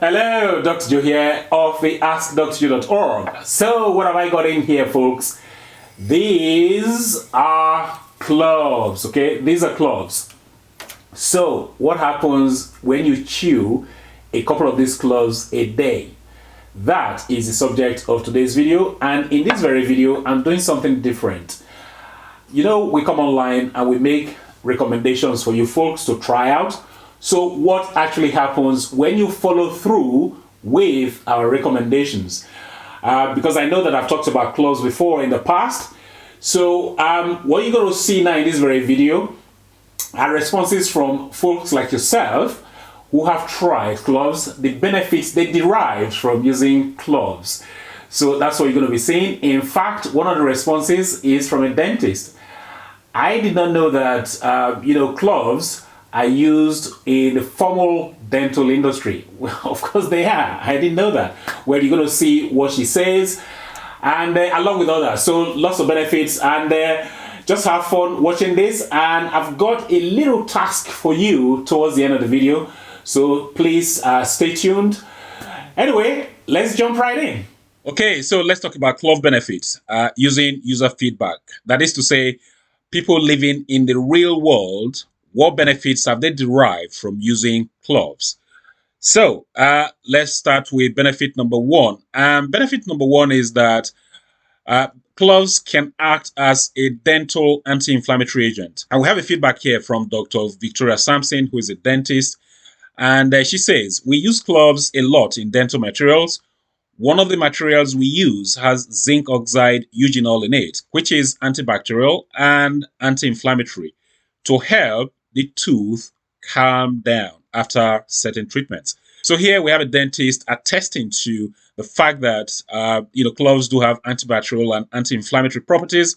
Hello, Dr. Joe here of the AskDrJoe.org. So, what have I got in here, folks? These are cloves, okay? These are cloves. So, what happens when you chew a couple of these cloves a day? That is the subject of today's video, and in this very video, I'm doing something different. You know, we come online and we make recommendations for you folks to try out. So what actually happens when you follow through with our recommendations? Because I know that I've talked about cloves before in the past. So what you're going to see now in this very video are responses from folks like yourself who have tried cloves, the benefits they derived from using cloves. So that's what you're going to be seeing. In fact, one of the responses is from a dentist. I did not know that, cloves are used in the formal dental industry. Well, of course they are. I didn't know that. Well, you're going to see what she says, and along with others. So lots of benefits, and just have fun watching this. And I've got a little task for you towards the end of the video. So please stay tuned. Anyway, let's jump right in. Okay, so let's talk about clove benefits using user feedback. That is to say, people living in the real world, what benefits have they derived from using cloves? So let's start with benefit number one. Benefit number one is that cloves can act as a dental anti-inflammatory agent. And we have a feedback here from Dr. Victoria Sampson, who is a dentist. And she says, we use cloves a lot in dental materials. One of the materials we use has zinc oxide eugenol in it, which is antibacterial and anti-inflammatory to help the tooth calm down after certain treatments. So here we have a dentist attesting to the fact that cloves do have antibacterial and anti-inflammatory properties,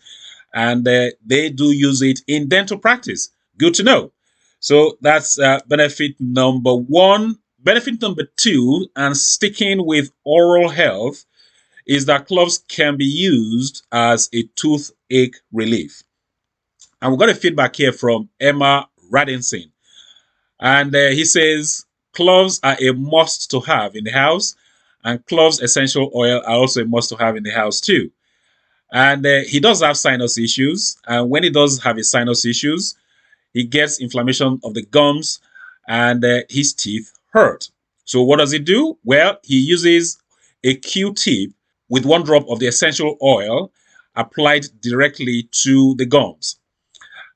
and they do use it in dental practice. Good to know. So that's benefit number one. Benefit number two, and sticking with oral health, is that cloves can be used as a toothache relief. And we got a feedback here from Emma Radinson. And he says, cloves are a must to have in the house, and cloves essential oil are also a must to have in the house too. And he does have sinus issues. And when he does have his sinus issues, he gets inflammation of the gums and his teeth hurt. So what does he do? Well, he uses a Q-tip with 1 drop of the essential oil applied directly to the gums.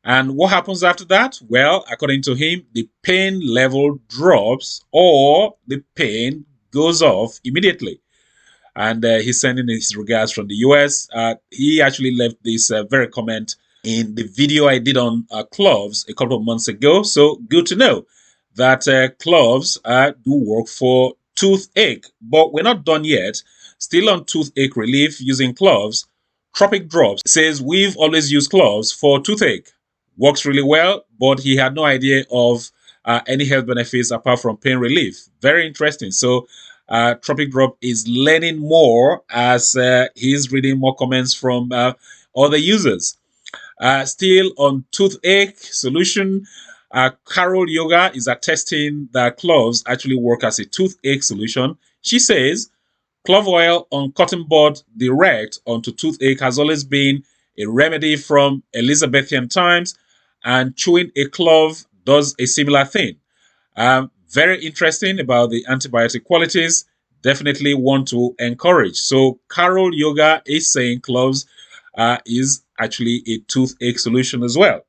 And what happens after that? Well, according to him, the pain level drops or the pain goes off immediately. And he's sending his regards from the US. He actually left this very comment in the video I did on cloves a couple of months ago. So good to know that cloves do work for toothache. But we're not done yet. Still on toothache relief using cloves, Tropic Drops says we've always used cloves for toothache. Works really well, but he had no idea of any health benefits apart from pain relief. Very interesting. So Tropic Drop is learning more as he's reading more comments from other users. Still on Toothache Solution, Carol Yoga is attesting that cloves actually work as a toothache solution. She says, clove oil on cotton bud direct onto toothache has always been a remedy from Elizabethan times, and chewing a clove does a similar thing. Very interesting about the antibiotic qualities. Definitely want to encourage. So Carol Yoga is saying cloves is actually a toothache solution as well.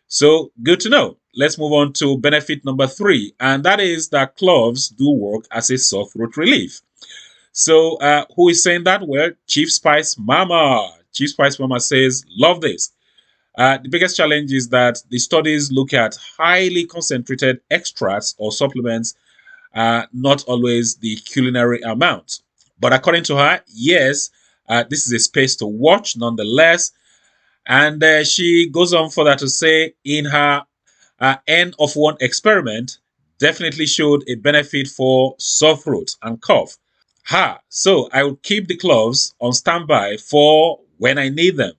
So good to know. Let's move on to benefit number three, and that is that cloves do work as a sore throat relief. So who is saying that? Well, Chief Spice Mama. Chief Spice Mama says, love this. The biggest challenge is that the studies look at highly concentrated extracts or supplements, not always the culinary amount. But according to her, yes, this is a space to watch nonetheless. And she goes on further to say in her N of 1 experiment, definitely showed a benefit for sore throat and cough. So I will keep the cloves on standby for when I need them.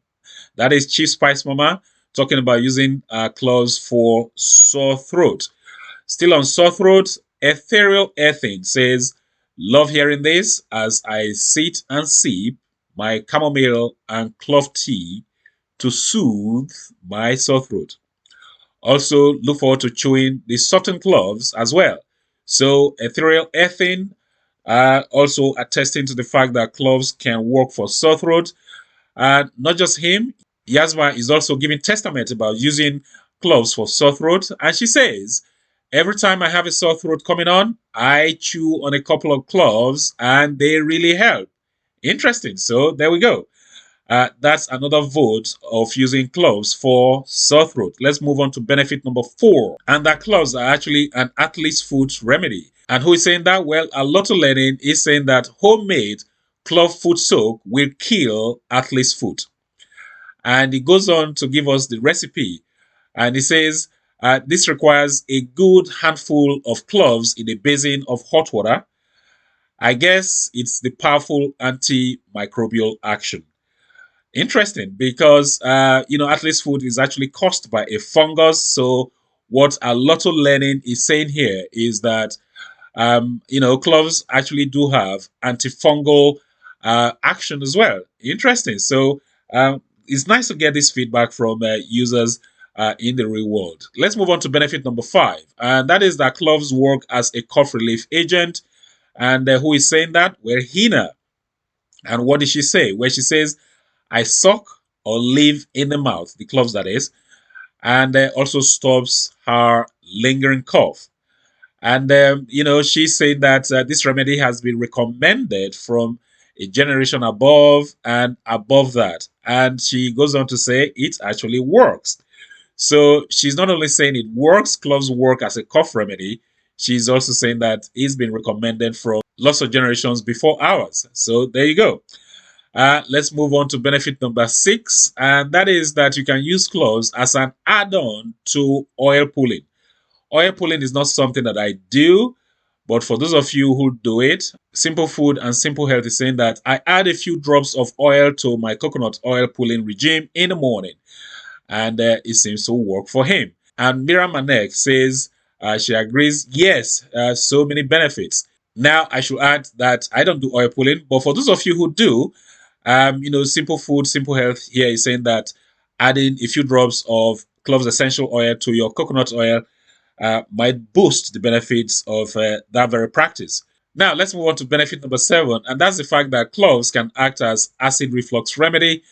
That is Chief Spice Mama talking about using cloves for sore throat. Still on sore throat, Ethereal Ethane says Love hearing this as I sit and sip my chamomile and clove tea to soothe my sore throat. Also, look forward to chewing the softened cloves as well. So, ethereal ethane, also attesting to the fact that cloves can work for sore throat. And not just him, Yasma is also giving testament about using cloves for sore throat. And she says, every time I have a sore throat coming on, I chew on a couple of cloves and they really help. Interesting. So, there we go. That's another vote of using cloves for sore throat. Let's move on to benefit number 4. And that cloves are actually an athlete's foot remedy. And who is saying that? Well, Alotto Lenin is saying that homemade clove foot soak will kill athlete's foot. And he goes on to give us the recipe. And he says this requires a good handful of cloves in a basin of hot water. I guess it's the powerful antimicrobial action. Interesting, because athlete's foot is actually caused by a fungus. So what a lot of learning is saying here is that cloves actually do have antifungal action as well. Interesting. So it's nice to get this feedback from users in the real world. Let's move on to benefit number 5, and that is that cloves work as a cough relief agent. And who is saying that? Well, Hina. And what did she say? Well, she says, I suck or leave in the mouth, the cloves that is, and also stops her lingering cough. And, she's saying that this remedy has been recommended from a generation above and above that. And she goes on to say it actually works. So she's not only saying it works, cloves work as a cough remedy, she's also saying that it's been recommended from lots of generations before ours. So there you go. Let's move on to benefit number 6, and that is that you can use cloves as an add-on to oil pulling. Oil pulling is not something that I do, but for those of you who do it, Simple Food and Simple Health is saying that I add a few drops of oil to my coconut oil pulling regime in the morning, and it seems to work for him. And Mira Manek says she agrees, yes, so many benefits. Now, I should add that I don't do oil pulling, but for those of you who do, Simple Food, Simple Health here is saying that adding a few drops of Cloves essential oil to your coconut oil might boost the benefits of that very practice. Now, let's move on to benefit number 7, and that's the fact that cloves can act as acid reflux remedy.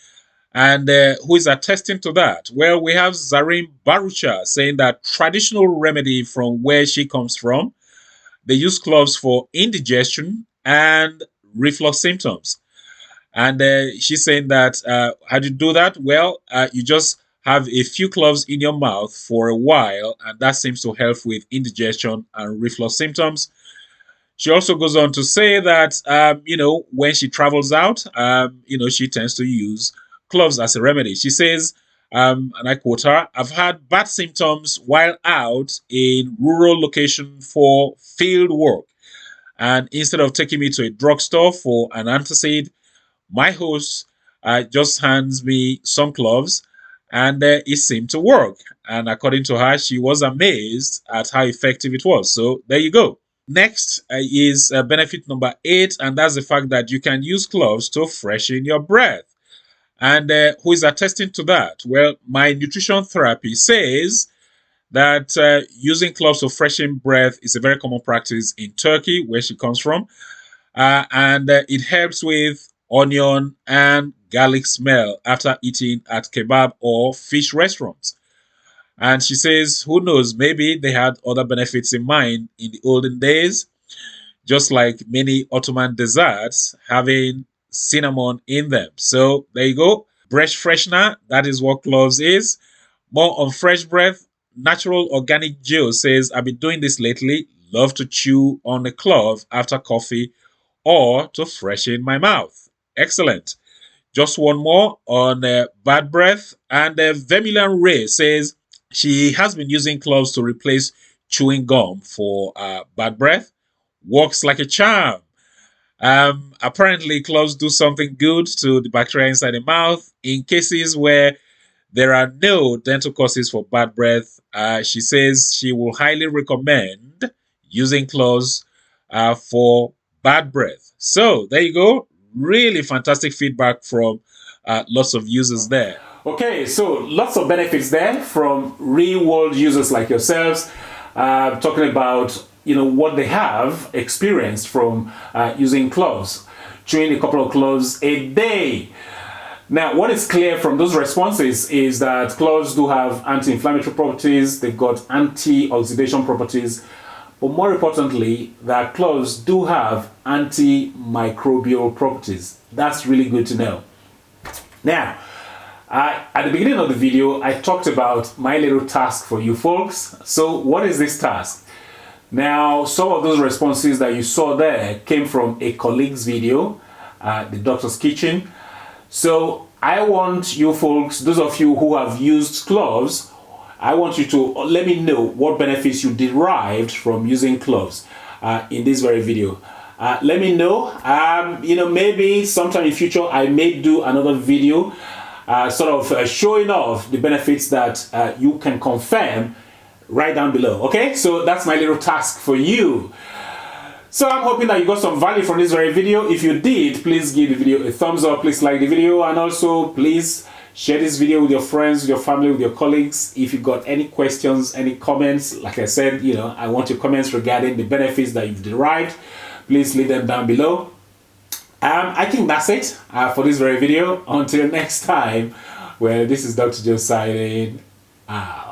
And who is attesting to that? Well, we have Zarim Barucha saying that traditional remedy from where she comes from, they use cloves for indigestion and reflux symptoms. And she's saying that how do you do that? Well, you just have a few cloves in your mouth for a while, and that seems to help with indigestion and reflux symptoms. She also goes on to say that, when she travels out, she tends to use cloves as a remedy. She says, and I quote her, I've had bad symptoms while out in rural location for field work. And instead of taking me to a drugstore for an antacid, my host just hands me some cloves, and it seemed to work. And according to her, she was amazed at how effective it was. So there you go. Next is benefit number 8, and that's the fact that you can use cloves to freshen your breath. And who is attesting to that? Well, my nutrition therapy says that using cloves to freshen breath is a very common practice in Turkey, where she comes from. And it helps with onion and garlic smell after eating at kebab or fish restaurants. And she says, who knows, maybe they had other benefits in mind in the olden days, just like many Ottoman desserts having cinnamon in them. So there you go. Breath freshener, that is what cloves is. More on fresh breath. Natural Organic Joe says, I've been doing this lately. Love to chew on a clove after coffee or to freshen my mouth. Excellent. Just one more on bad breath. And Vermilion Ray says she has been using cloves to replace chewing gum for bad breath. Works like a charm. Apparently, cloves do something good to the bacteria inside the mouth. In cases where there are no dental causes for bad breath, she says she will highly recommend using cloves for bad breath. So there you go. Really fantastic feedback from lots of users there. Okay, so lots of benefits there from real world users like yourselves, talking about what they have experienced from using Cloves, chewing a couple of cloves a day. Now, what is clear from those responses is that cloves do have anti-inflammatory properties, they've got anti-oxidation properties, but more importantly, that cloves do have antimicrobial properties. That's really good to know. Now, at the beginning of the video, I talked about my little task for you folks. So what is this task? Now, some of those responses that you saw there came from a colleague's video, the Doctor's Kitchen. So I want you folks, those of you who have used Cloves, I want you to let me know what benefits you derived from using Cloves in this very video. Let me know. Maybe sometime in future I may do another video showing off the benefits that you can confirm right down below. Okay, so that's my little task for you. So I'm hoping that you got some value from this very video. If you did, please give the video a thumbs up, please like the video, and also please share this video with your friends, with your family, with your colleagues. If you got any questions, any comments, like I said, I want your comments regarding the benefits that you've derived. Please leave them down below. I think that's it for this very video. Until next time, well, this is Dr. Joe signing out.